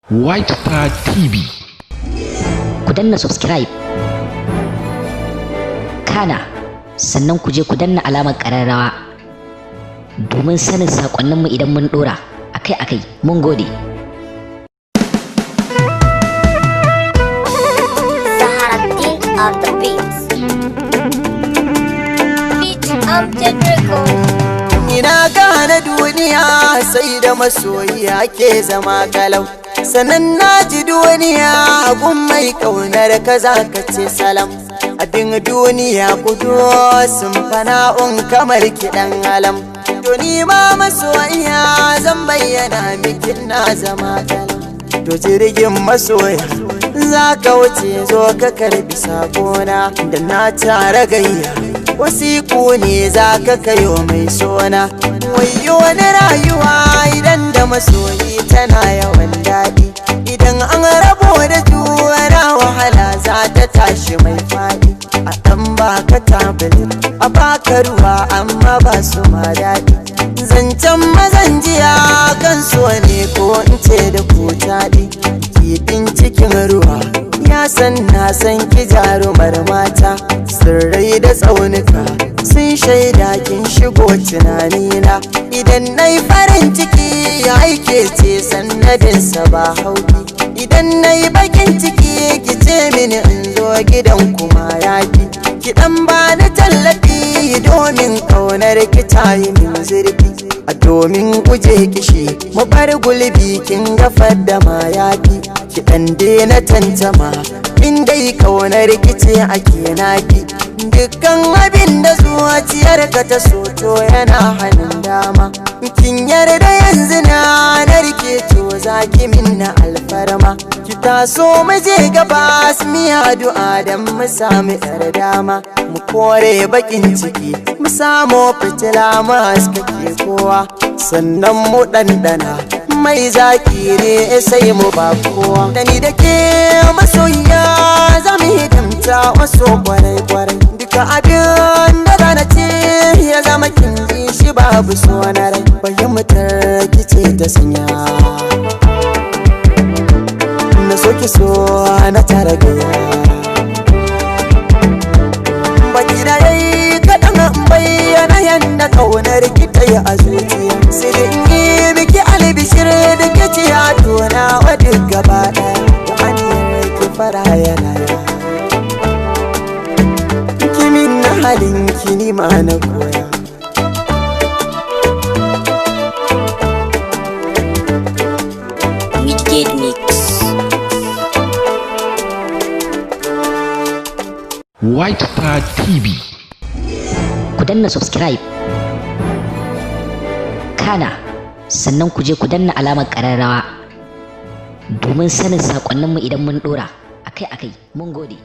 White Star TV. Ku danna subscribe. Kana sannan ku je ku danna alamar ƙararrawa domin sanin saƙonninmu idan mun ɗora akai-akai. Mun gode. Zaharaddin of the Beats. Beat Amjad Records. Ina gane duniya sai da masoyi ake zama kalau, sannan na ji duniya gun mai kaunar ka za ka ce salam. Abin duniya kudu sun fana'un kamar kiɗan alam, to ni ma masoyiya zan bayyana miki na zama kalau. To jirgin masoya za ka wuce zo ka karbi sakona da na tara gayya, wasiku ne za ka kayo mai sona. Wayo wani rayuwa idan da masoyi tana yawan daɗi, idan an rabo da juna wahala za ta tashi mai faɗi. A ɗan baka tablet a baka ruwa amma ba su ma daɗi, zancen mazan jiya kan so ne ko in ce da ku taɗi. Kifin cikin ruwa ya san na san ki jarumar mata, sirrai da tsaunuka sun shaida kin shigo tunanina. Idan na yi farin ciki ya aike ce sannadinsa ba hauki, idan na yi bakin ciki ki ce mini in zo gidan kuma yafi. Ki dan ba ni tallafi domin kaunar ki ta yi min zurfi, a domin guje kishi mu bar gulbi kin gafar da ma yafi. Ki dan daina tantama in dai kaunar ki ce ake nafi, dukkan abin da zuciyar ka ta soto yana hannun dama. Kin yarda yanzu na narke to zaki min na alfarma, ki taso mu je gaba su miya du'a dan mu sami yar dama. Mu kore bakin ciki mu samu fitila mu haskake kowa, sannan mu ɗanɗana mai zaki ne sai mu ba kowa. Da ni da ke masoyiya za mu hidimta wasu kwarai-kwarai, duka abin da zana ce ya zama kin ji shi babu so na rai. Fahimtar ki ce ta sanya na so ki so na tara gaya, baki da yayi kaɗan bayyana yadda kaunar ki ta yi a zuciya. Sai da in yi miki albishir da ke ci ya tona wa duk gaba ɗaya, da aniyar ki fara yana kimin na halin ki ni ma na koya. Midgate Mix. White Star TV. Ku danna subscribe. Kana sannan ku je ku danna alamar ƙararrawa domin sanin saƙonninmu idan mun ɗora akai-akai. Mun gode.